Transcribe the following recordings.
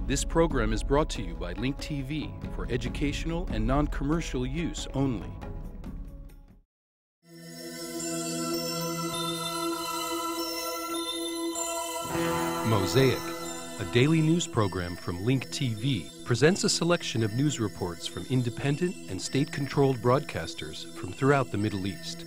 This program is brought to you by Link TV for educational and non-commercial use only. Mosaic, a daily news program from Link TV, presents a selection of news reports from independent and state-controlled broadcasters from throughout the Middle East.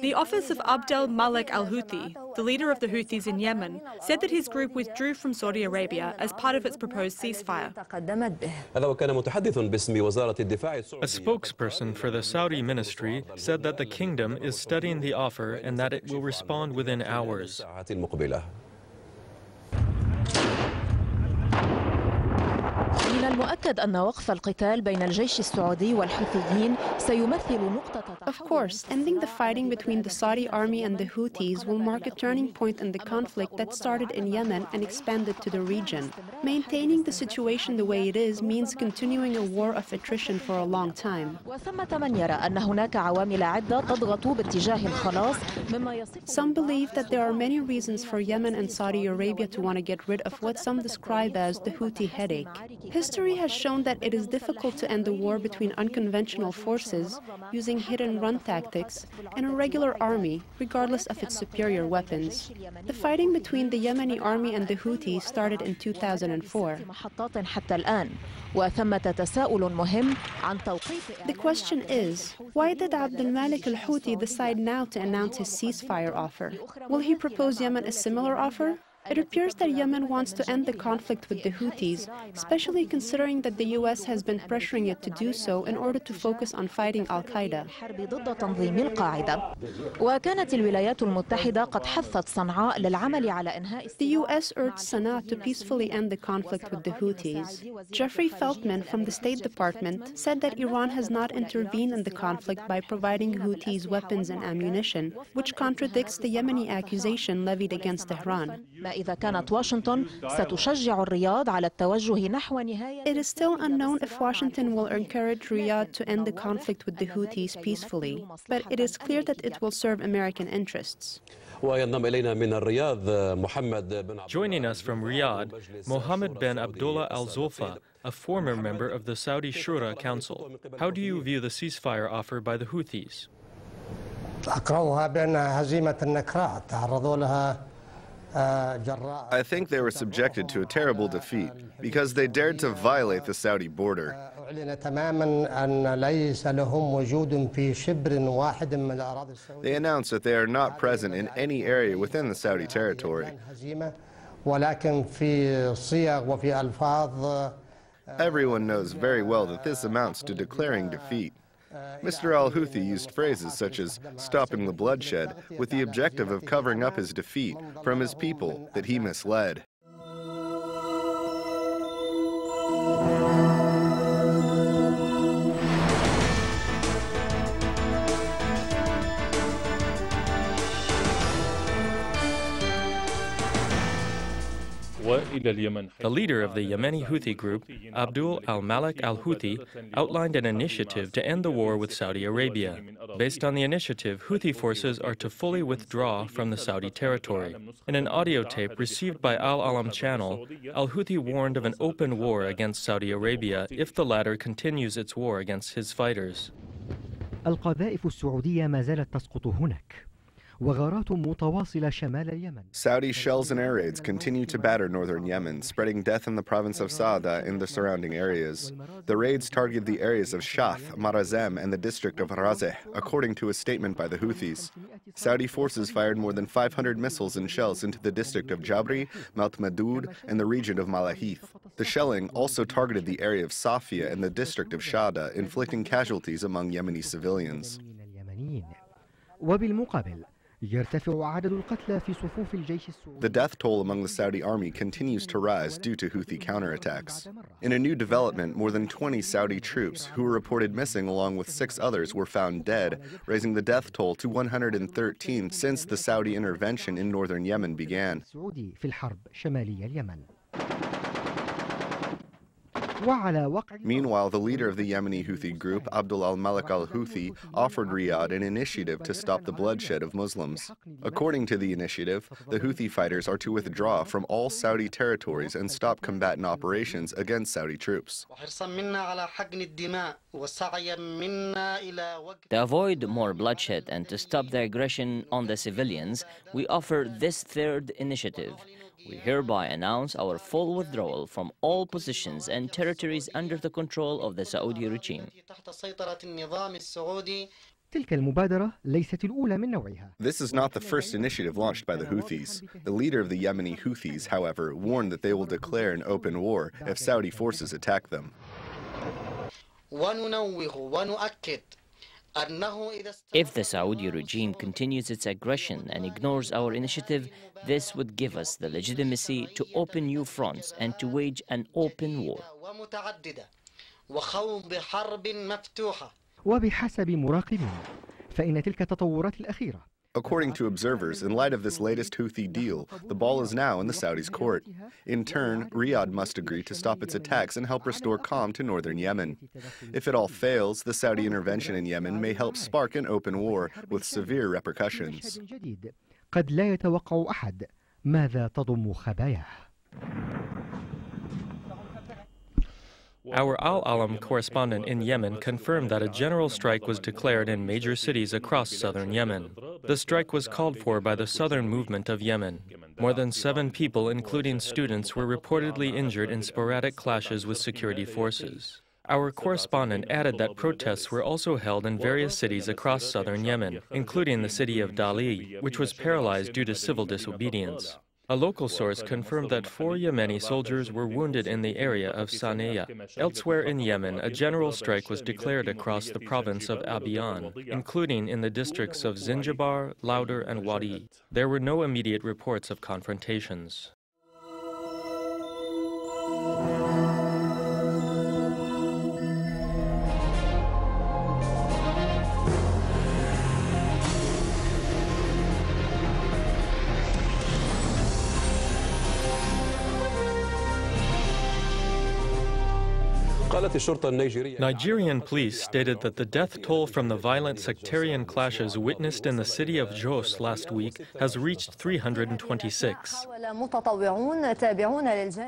The office of Abdel Malik al-Houthi, the leader of the Houthis in Yemen, said that his group withdrew from Saudi Arabia as part of its proposed ceasefire. A spokesperson for the Saudi ministry said that the kingdom is studying the offer and that it will respond within hours. من المؤكد أن وقف القتال بين الجيش السعودي والحوثيين سيمثل نقطة. Of course, ending the fighting between the Saudi army and the Houthis will mark a turning point in the conflict that started in Yemen and expanded to the region. Maintaining the situation the way it is means continuing a war of attrition for a long time. وثمة من يرى أن هناك عوامل عدة تضغط باتجاه الخلاص مما يصف. Some believe that there are many reasons for Yemen and Saudi Arabia to want to get rid of what some describe as the Houthi headache. History has shown that it is difficult to end the war between unconventional forces using hit-and-run tactics and a regular army, regardless of its superior weapons. The fighting between the Yemeni army and the Houthis started in 2004. The question is, why did Abdel Malik al-Houthi decide now to announce his ceasefire offer? Will he propose Yemen a similar offer? It appears that Yemen wants to end the conflict with the Houthis, especially considering that the U.S. has been pressuring it to do so in order to focus on fighting Al-Qaeda. The U.S. urged Sana'a to peacefully end the conflict with the Houthis. Jeffrey Feltman from the State Department said that Iran has not intervened in the conflict by providing Houthis weapons and ammunition, which contradicts the Yemeni accusation levied against Tehran. إذا كانت واشنطن ستشجع الرياض على التوجه نحو نهاية. It is still unknown if Washington will encourage Riyadh to end the conflict with the Houthis peacefully, but it is clear that it will serve American interests. Joining us from Riyadh, Mohammed bin Abdullah al-Zulfa, a former member of the Saudi Shura Council. How do you view the ceasefire offer by the Houthis? I think they were subjected to a terrible defeat because they dared to violate the Saudi border. They announced that they are not present in any area within the Saudi territory. Everyone knows very well that this amounts to declaring defeat. Mr. al-Houthi used phrases such as stopping the bloodshed with the objective of covering up his defeat from his people that he misled. The leader of the Yemeni Houthi group, Abdul al-Malik al-Houthi, outlined an initiative to end the war with Saudi Arabia. Based on the initiative, Houthi forces are to fully withdraw from the Saudi territory. In an audio tape received by Al-Alam channel, al-Houthi warned of an open war against Saudi Arabia if the latter continues its war against his fighters. القذائف السعودية ما زالت تسقط هناك. Saudi shells and air raids continue to batter northern Yemen, spreading death in the province of Saada and the surrounding areas. The raids targeted the areas of Shath, Marazem, and the district of Razeh, according to a statement by the Houthis. Saudi forces fired more than 500 missiles and shells into the district of Jabri, Mount Madud, and the region of Malahith. The shelling also targeted the area of Safia and the district of Shada, inflicting casualties among Yemeni civilians. يرتفع عدد القتلى في صفوف الجيش السعودي. The death toll among the Saudi army continues to rise due to Houthi counterattacks. In a new development, more than 20 Saudi troops who were reported missing along with 6 others were found dead, raising the death toll to 113 since the Saudi intervention in northern Yemen began. السعودي في الحرب شمالي اليمن. Meanwhile, the leader of the Yemeni Houthi group, Abdul al-Malik al-Houthi, offered Riyadh an initiative to stop the bloodshed of Muslims. According to the initiative, the Houthi fighters are to withdraw from all Saudi territories and stop combatant operations against Saudi troops. To avoid more bloodshed and to stop the aggression on the civilians, we offer this third initiative. We hereby announce our full withdrawal from all positions and territories under the control of the Saudi regime. تلك المبادرة ليست الأولى من نوعها. This is not the first initiative launched by the Houthis. The leader of the Yemeni Houthis, however, warned that they will declare an open war if Saudi forces attack them. If the Saudi regime continues its aggression and ignores our initiative, this would give us the legitimacy to open new fronts and to wage an open war. وبحسب مراقبين فإن تلك التطورات الأخيرة. According to observers, in light of this latest Houthi deal, the ball is now in the Saudis' court. In turn, Riyadh must agree to stop its attacks and help restore calm to northern Yemen. If it all fails, the Saudi intervention in Yemen may help spark an open war with severe repercussions. قد لا يتوقع أحد ماذا تضم خباياه. Our Al-Alam correspondent in Yemen confirmed that a general strike was declared in major cities across southern Yemen. The strike was called for by the Southern Movement of Yemen. More than 7 people, including students, were reportedly injured in sporadic clashes with security forces. Our correspondent added that protests were also held in various cities across southern Yemen, including the city of Dali, which was paralyzed due to civil disobedience. A local source confirmed that 4 Yemeni soldiers were wounded in the area of Sana'a. Elsewhere in Yemen, a general strike was declared across the province of Abyan, including in the districts of Zinjibar, Lauder, and Wadi. There were no immediate reports of confrontations. Nigerian police stated that the death toll from the violent sectarian clashes witnessed in the city of Jos last week has reached 326.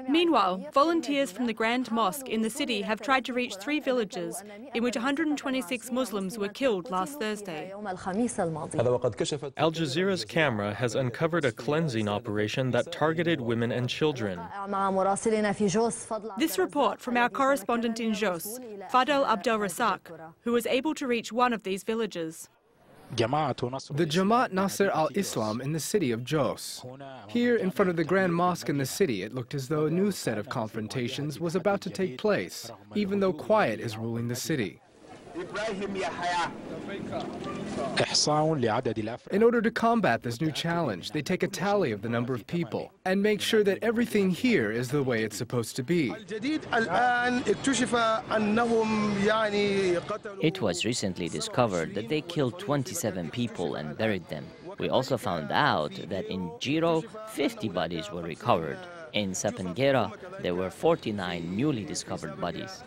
Meanwhile, volunteers from the Grand Mosque in the city have tried to reach 3 villages in which 126 Muslims were killed last Thursday. Al Jazeera's camera has uncovered a cleansing operation that targeted women and children. This report from our correspondent in Jos, Fadel Abdel Rasak, who was able to reach one of these villages. The Jamaat Nasser al-Islam in the city of Jos. Here, in front of the Grand Mosque in the city, it looked as though a new set of confrontations was about to take place, even though quiet is ruling the city. In order to combat this new challenge, they take a tally of the number of people and make sure that everything here is the way it's supposed to be. It was recently discovered that they killed 27 people and buried them. We also found out that in Jiro, 50 bodies were recovered. In Sapengera, there were 49 newly discovered bodies.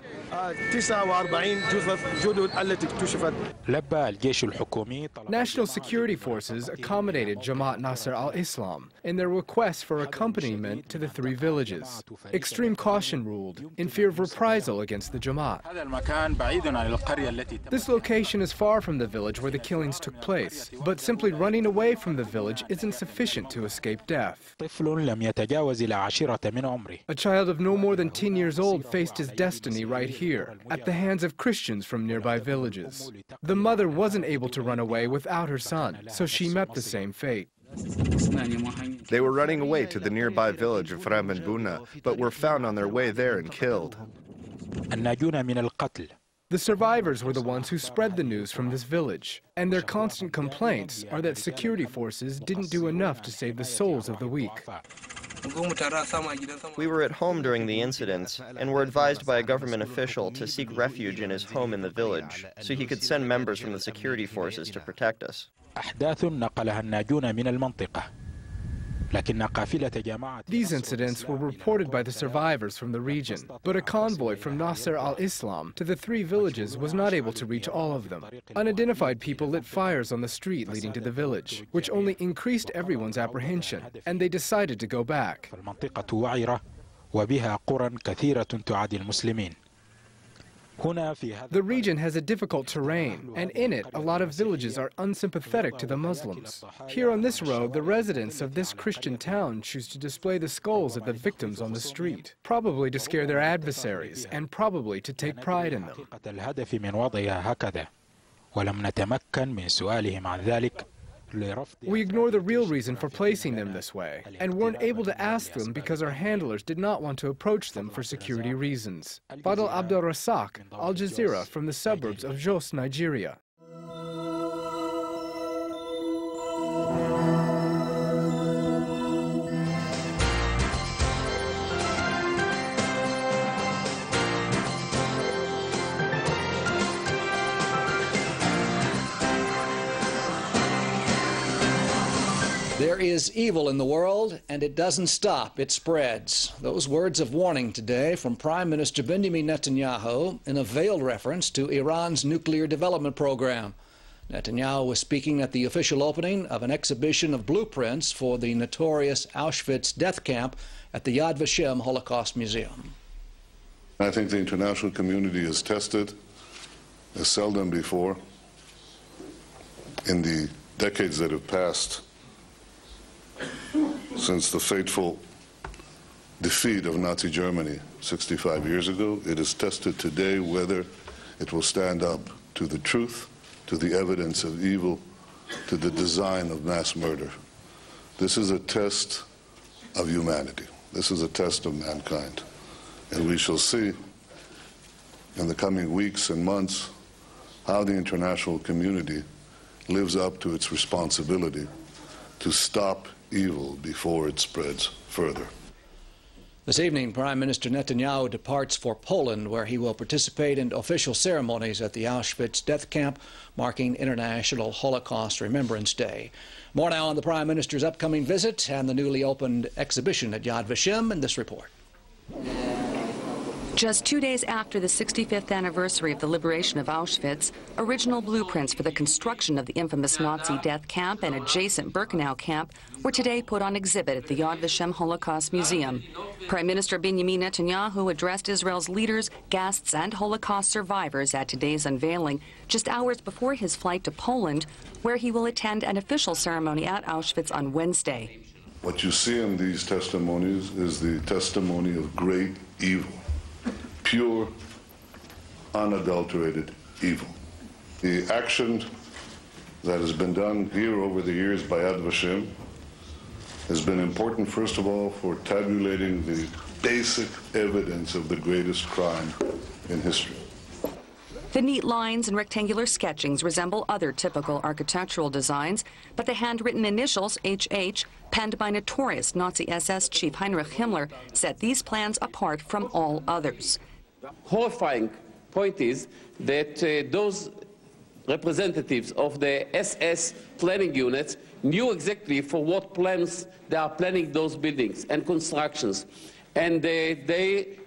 National security forces accommodated Jamaat Nasser al-Islam in their request for accompaniment to the 3 villages. Extreme caution ruled in fear of reprisal against the Jamaat. This location is far from the village where the killings took place, but simply running away from the village isn't sufficient to escape death. A child of no more than 10 years old faced his destiny right here, at the hands of Christians from nearby villages. The mother wasn't able to run away without her son, so she met the same fate. They were running away to the nearby village of Rambanbuna, but were found on their way there and killed. The survivors were the ones who spread the news from this village, and their constant complaints are that security forces didn't do enough to save the souls of the weak. We were at home during the incidents and were advised by a government official to seek refuge in his home in the village so he could send members from the security forces to protect us. These incidents were reported by the survivors from the region, but a convoy from Nasser al-Islam to the 3 villages was not able to reach all of them. Unidentified people lit fires on the street leading to the village, which only increased everyone's apprehension, and they decided to go back. The region has a difficult terrain, and in it, a lot of villages are unsympathetic to the Muslims. Here on this road, the residents of this Christian town choose to display the skulls of the victims on the street, probably to scare their adversaries, and probably to take pride in them. We ignore the real reason for placing them this way, and weren't able to ask them because our handlers did not want to approach them for security reasons. Fadl Abdul Rasak, Al Jazeera, from the suburbs of Jos, Nigeria. There is evil in the world, and it doesn't stop, it spreads. Those words of warning today from Prime Minister Benjamin Netanyahu in a veiled reference to Iran's nuclear development program. Netanyahu was speaking at the official opening of an exhibition of blueprints for the notorious Auschwitz death camp at the Yad Vashem Holocaust Museum. I think the international community has tested as seldom before in the decades that have passed since the fateful defeat of Nazi Germany 65 years ago. It is tested today whether it will stand up to the truth, to the evidence of evil, to the design of mass murder. This is a test of humanity. This is a test of mankind. And we shall see in the coming weeks and months how the international community lives up to its responsibility to stop evil before it spreads further. This evening, Prime Minister Netanyahu departs for Poland, where he will participate in official ceremonies at the Auschwitz death camp, marking International Holocaust Remembrance Day. More now on the Prime Minister's upcoming visit and the newly opened exhibition at Yad Vashem in this report. Just 2 days after the 65th anniversary of the liberation of Auschwitz, original blueprints for the construction of the infamous Nazi death camp and adjacent Birkenau camp were today put on exhibit at the Yad Vashem Holocaust Museum. Prime Minister Benjamin Netanyahu addressed Israel's leaders, guests, and Holocaust survivors at today's unveiling, just hours before his flight to Poland, where he will attend an official ceremony at Auschwitz on Wednesday. What you see in these testimonies is the testimony of great evil. Pure, unadulterated evil. The action that has been done here over the years by Yad Vashem has been important, first of all, for tabulating the basic evidence of the greatest crime in history. The neat lines and rectangular sketchings resemble other typical architectural designs, but the handwritten initials HH, penned by notorious Nazi SS chief Heinrich Himmler, set these plans apart from all others. Horrifying point is that those representatives of the SS planning units knew exactly for what plans they are planning those buildings and constructions, and they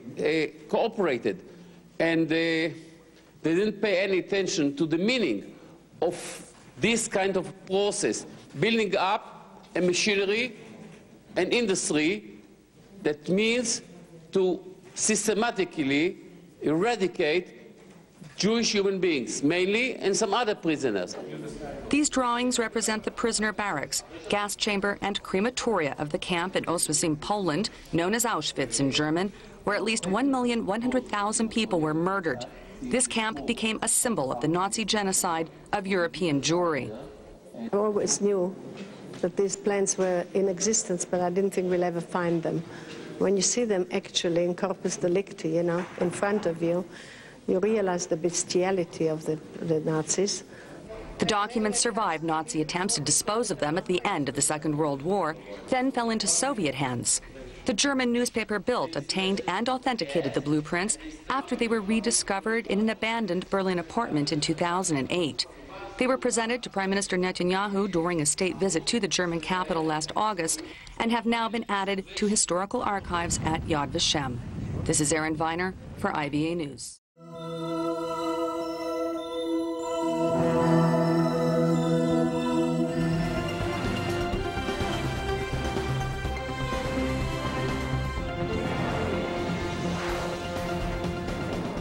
cooperated, and they didn't pay any attention to the meaning of this kind of process, building up a machinery, an industry that means to systematically eradicate Jewish human beings, mainly, and some other prisoners. These drawings represent the prisoner barracks, gas chamber, and crematoria of the camp in Oswiecim, Poland, known as Auschwitz in German, where at least 1,100,000 people were murdered. This camp became a symbol of the Nazi genocide of European Jewry. I always knew that these plans were in existence, but I didn't think we'll ever find them. When you see them actually in corpus delicti, you know, in front of you, you realize the bestiality of the Nazis. The documents survived Nazi attempts to dispose of them at the end of the Second World War, then fell into Soviet hands. The German newspaper Bild obtained and authenticated the blueprints after they were rediscovered in an abandoned Berlin apartment in 2008. They were presented to Prime Minister Netanyahu during a state visit to the German capital last August and have now been added to historical archives at Yad Vashem. This is Erin Viner for IBA News.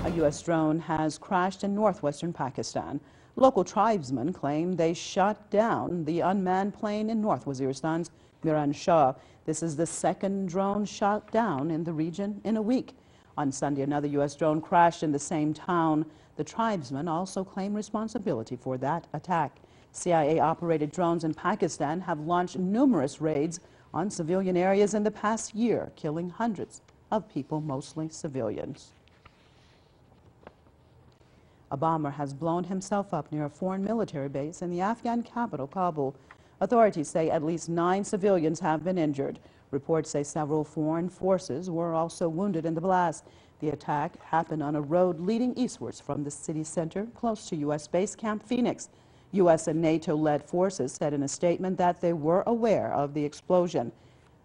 A U.S. drone has crashed in northwestern Pakistan. Local tribesmen claim they shot down the unmanned plane in North Waziristan's Miran Shah. This is the second drone shot down in the region in a week. On Sunday, another U.S. drone crashed in the same town. The tribesmen also claim responsibility for that attack. CIA-operated drones in Pakistan have launched numerous raids on civilian areas in the past year, killing hundreds of people, mostly civilians. A bomber has blown himself up near a foreign military base in the Afghan capital, Kabul. Authorities say at least 9 civilians have been injured. Reports say several foreign forces were also wounded in the blast. The attack happened on a road leading eastwards from the city center, close to U.S. Base Camp Phoenix. U.S. and NATO-led forces said in a statement that they were aware of the explosion.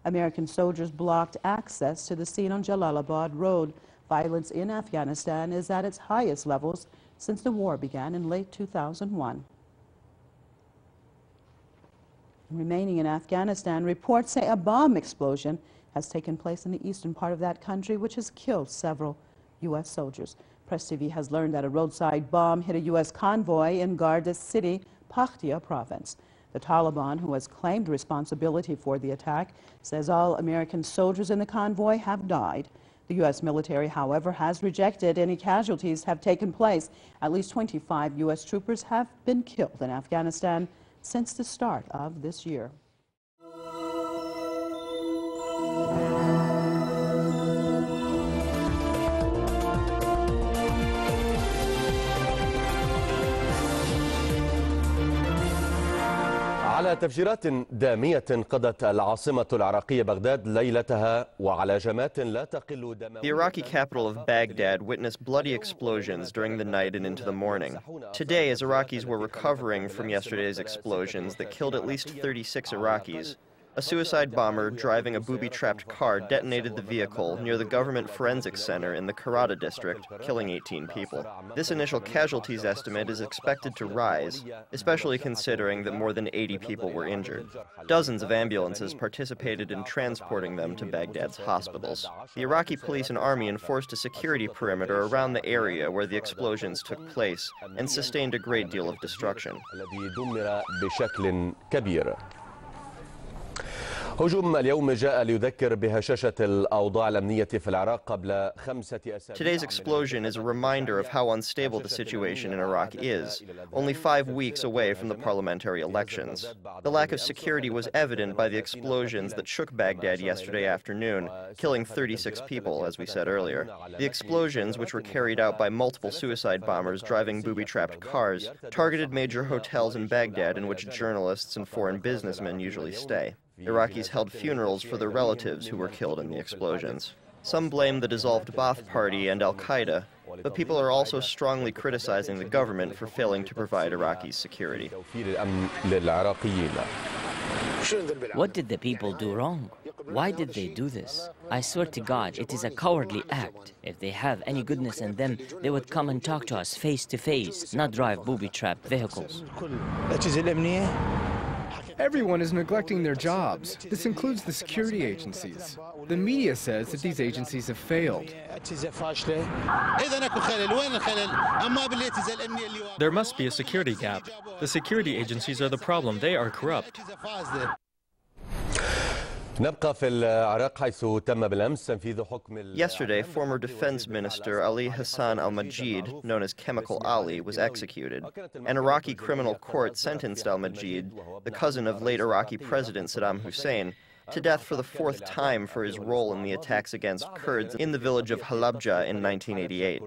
American soldiers blocked access to the scene on Jalalabad Road. Violence in Afghanistan is at its highest levels since the war began in late 2001. Remaining in Afghanistan, reports say a bomb explosion has taken place in the eastern part of that country, which has killed several U.S. soldiers. Press TV has learned that a roadside bomb hit a U.S. convoy in Garda City, Paktia province. The Taliban, who has claimed responsibility for the attack, says all American soldiers in the convoy have died. The U.S. military, however, has rejected any casualties have taken place. At least 25 U.S. troopers have been killed in Afghanistan since the start of this year. على تفجيرات دامية قضت العاصمة العراقية بغداد ليلتها وعلى لا تقل دموية. The Iraqi capital of Baghdad witnessed bloody explosions during the night and into the morning. Today, as Iraqis were recovering from yesterday's explosions that killed at least 36 Iraqis, a suicide bomber driving a booby-trapped car detonated the vehicle near the government forensics center in the Karada district, killing 18 people. This initial casualties estimate is expected to rise, especially considering that more than 80 people were injured. Dozens of ambulances participated in transporting them to Baghdad's hospitals. The Iraqi police and army enforced a security perimeter around the area where the explosions took place and sustained a great deal of destruction. هجوم اليوم جاء ليذكر بهشاشة الأوضاع الأمنية في العراق قبل 5 أسابيع. Today's explosion is a reminder of how unstable the situation in Iraq is, only 5 weeks away from the parliamentary elections. The lack of security was evident by the explosions that shook Baghdad yesterday afternoon, killing 36 people, as we said earlier. The explosions, which were carried out by multiple suicide bombers driving booby-trapped cars, targeted major hotels in Baghdad in which journalists and foreign businessmen usually stay. Iraqis held funerals for their relatives who were killed in the explosions. Some blame the dissolved Ba'ath Party and Al-Qaeda, but people are also strongly criticizing the government for failing to provide Iraqis security. What did the people do wrong? Why did they do this? I swear to God, it is a cowardly act. If they have any goodness in them, they would come and talk to us face to face, not drive booby-trapped vehicles. Everyone is neglecting their jobs. This includes the security agencies. The media says that these agencies have failed. There must be a security gap. The security agencies are the problem. They are corrupt. Yesterday, former Defense Minister Ali Hassan al-Majid, known as Chemical Ali, was executed. An Iraqi criminal court sentenced al-Majid, the cousin of late Iraqi President Saddam Hussein, to death for the fourth time for his role in the attacks against Kurds in the village of Halabja in 1988.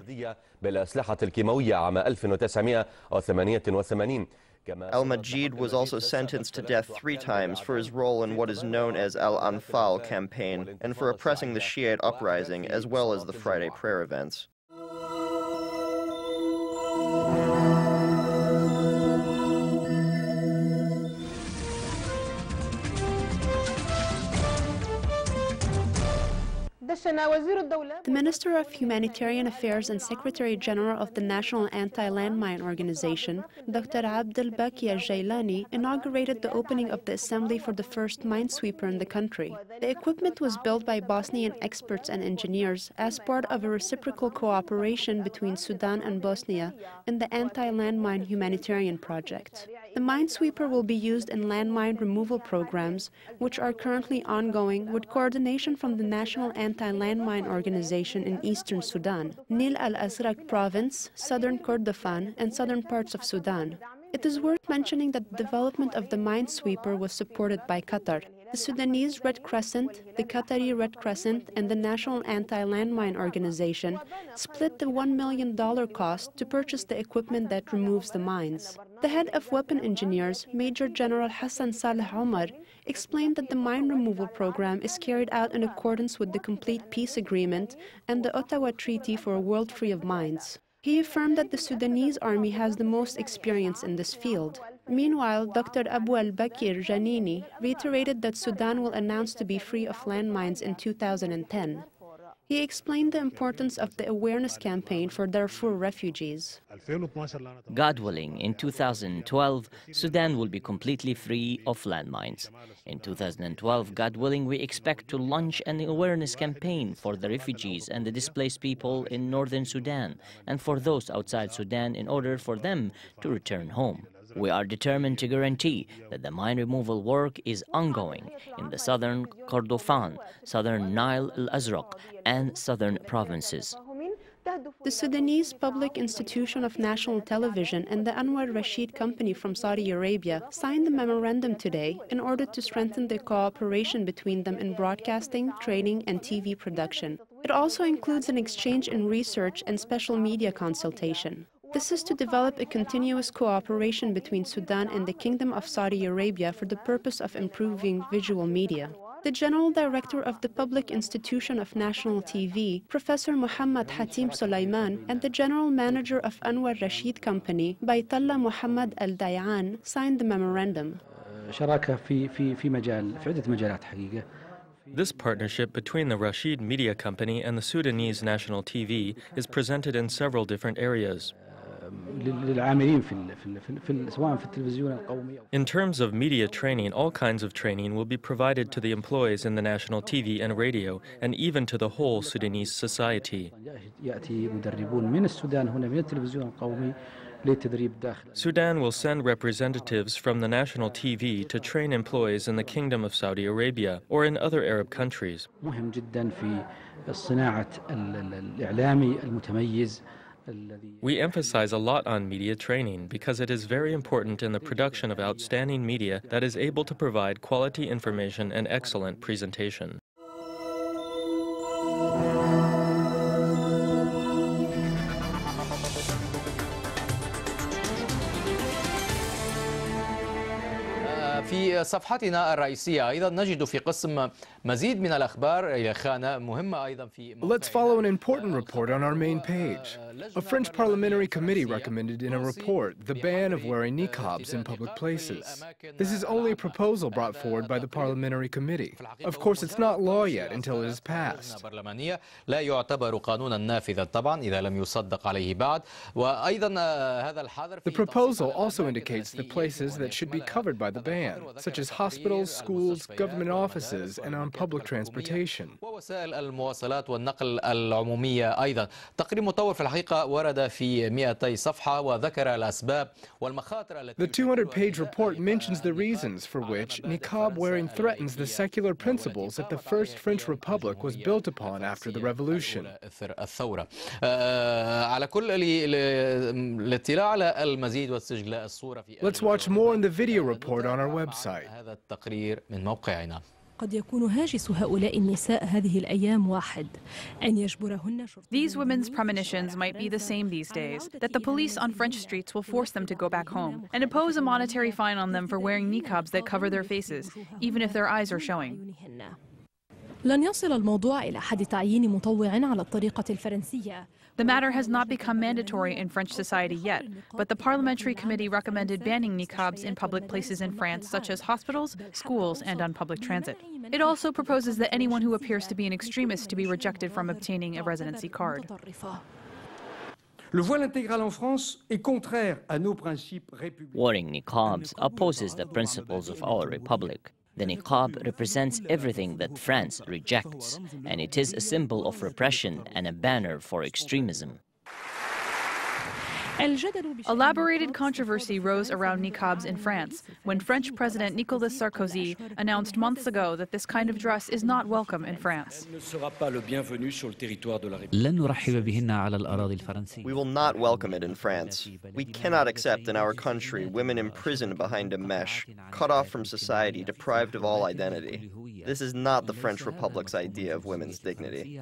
بالأسلحة الكيماوية عام 1988. Al-Majid was also sentenced to death 3 times for his role in what is known as Al-Anfal campaign and for oppressing the Shiite uprising as well as the Friday prayer events. The Minister of Humanitarian Affairs and Secretary General of the National Anti-Landmine Organization, Dr. Abdel Baki al-Jailani, inaugurated the opening of the assembly for the first minesweeper in the country. The equipment was built by Bosnian experts and engineers as part of a reciprocal cooperation between Sudan and Bosnia in the anti-landmine humanitarian project. The minesweeper will be used in landmine removal programs, which are currently ongoing with coordination from the National Anti-Landmine Organization in eastern Sudan, Nil al-Azraq province, southern Kordofan, and southern parts of Sudan. It is worth mentioning that the development of the minesweeper was supported by Qatar. The Sudanese Red Crescent, the Qatari Red Crescent, and the National Anti-Landmine Organization split the $1 million cost to purchase the equipment that removes the mines. The head of weapon engineers, Major General Hassan Saleh Omar, explained that the mine removal program is carried out in accordance with the Complete Peace Agreement and the Ottawa Treaty for a World Free of Mines. He affirmed that the Sudanese army has the most experience in this field. Meanwhile, Dr. Abu al-Bakir Janini reiterated that Sudan will announce to be free of landmines in 2010. He explained the importance of the awareness campaign for Darfur refugees. God willing, in 2012, Sudan will be completely free of landmines. In 2012, God willing, we expect to launch an awareness campaign for the refugees and the displaced people in northern Sudan and for those outside Sudan in order for them to return home. We are determined to guarantee that the mine removal work is ongoing in the southern Kordofan, southern Nile al-Azraq, and southern provinces. The Sudanese Public Institution of National Television and the Anwar Rashid Company from Saudi Arabia signed the memorandum today in order to strengthen the cooperation between them in broadcasting, training, and TV production. It also includes an exchange in research and special media consultation. This is to develop a continuous cooperation between Sudan and the Kingdom of Saudi Arabia for the purpose of improving visual media. The General Director of the Public Institution of National TV, Professor Muhammad Hatim Sulaiman, and the General Manager of Anwar Rashid Company, Baytallah Muhammad Al-Dayan, signed the memorandum. This partnership between the Rashid Media Company and the Sudanese National TV is presented in several different areas. In terms of media training, all kinds of training will be provided to the employees in the national TV and radio, and even to the whole Sudanese society. Sudan will send representatives from the national TV to train employees in the Kingdom of Saudi Arabia or in other Arab countries. We emphasize a lot on media training because it is very important in the production of outstanding media that is able to provide quality information and excellent presentation. في صفحتنا الرئيسية أيضا نجد في قسم مزيد من الأخبار إلى خانة مهمة أيضا في. Let's follow an important report on our main page. A French parliamentary committee recommended in a report the ban of wearing niqabs in public places. This is only a proposal brought forward by the parliamentary committee. Of course, it's not law yet until it is passed. لا يعتبر قانونا نافذا طبعا إذا لم يصدق عليه بعد. وأيضا هذا الحظر. The proposal also indicates the places that should be covered by the ban, such as hospitals, schools, government offices, and on public transportation. ووسائل المواصلات والنقل العمومية أيضا. تقرير مطور في الحقيقة ورد في 200 صفحة وذكر الأسباب والمخاطر التي. The 200-page report mentions the reasons for which niqab wearing threatens the secular principles that the First French Republic was built upon after the revolution. الثورة. على كل الاطلاع على المزيد واستجلاء الصورة في. Let's watch more in the video report on our website. هذا التقرير من موقعنا. These women's premonitions might be the same these days, that the police on French streets will force them to go back home and impose a monetary fine on them for wearing niqabs that cover their faces, even if their eyes are showing. The matter has not become mandatory in French society yet, but the parliamentary committee recommended banning niqabs in public places in France, such as hospitals, schools, and on public transit. It also proposes that anyone who appears to be an extremist to be rejected from obtaining a residency card. Wearing niqabs opposes the principles of our republic. The niqab represents everything that France rejects, and it is a symbol of repression and a banner for extremism. Elaborated controversy rose around niqabs in France when French President Nicolas Sarkozy announced months ago that this kind of dress is not welcome in France. We will not welcome it in France. We cannot accept in our country women imprisoned behind a mesh, cut off from society, deprived of all identity. This is not the French Republic's idea of women's dignity.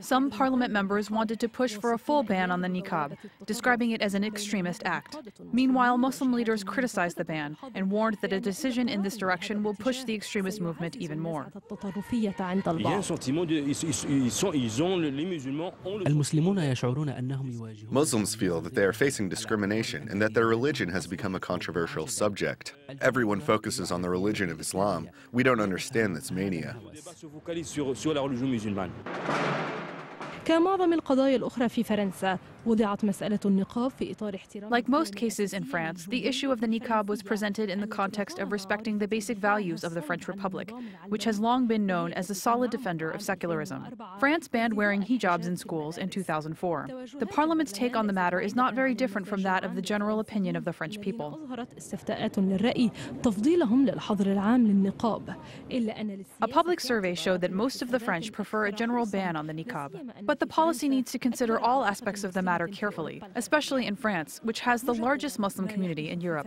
Some parliament members wanted to push for a full ban on the niqab, describing it as an extremist act. Meanwhile, Muslim leaders criticized the ban and warned that a decision in this direction will push the extremist movement even more. Muslims feel that they are facing discrimination and that their religion has become a controversial subject. Everyone focuses on the religion of Islam. We don't understand this mania. Sur la religion musulmane. Like most cases in France, the issue of the niqab was presented in the context of respecting the basic values of the French Republic, which has long been known as a solid defender of secularism. France banned wearing hijabs in schools in 2004. The parliament's take on the matter is not very different from that of the general opinion of the French people. A public survey showed that most of the French prefer a general ban on the niqab. But the policy needs to consider all aspects of the matter carefully, especially in France, which has the largest Muslim community in Europe.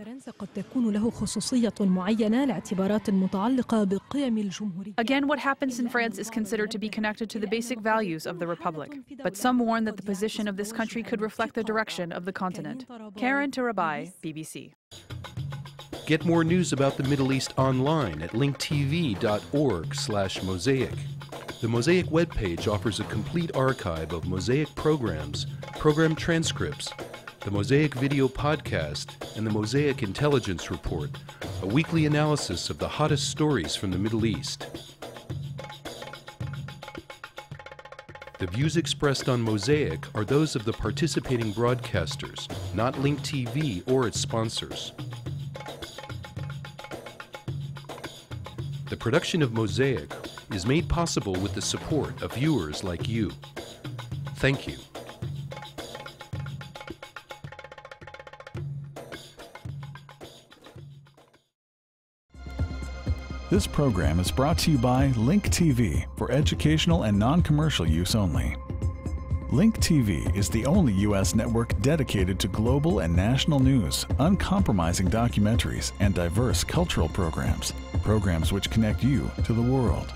Again, what happens in France is considered to be connected to the basic values of the Republic. But some warn that the position of this country could reflect the direction of the continent. Karen Tarabai, BBC. Get more news about the Middle East online at linktv.org/Mosaic. The Mosaic webpage offers a complete archive of Mosaic programs, program transcripts, the Mosaic video podcast, and the Mosaic Intelligence Report, a weekly analysis of the hottest stories from the Middle East. The views expressed on Mosaic are those of the participating broadcasters, not Link TV or its sponsors. The production of Mosaic is made possible with the support of viewers like you. Thank you. This program is brought to you by Link TV for educational and non-commercial use only. Link TV is the only U.S. network dedicated to global and national news, uncompromising documentaries, and diverse cultural programs which connect you to the world.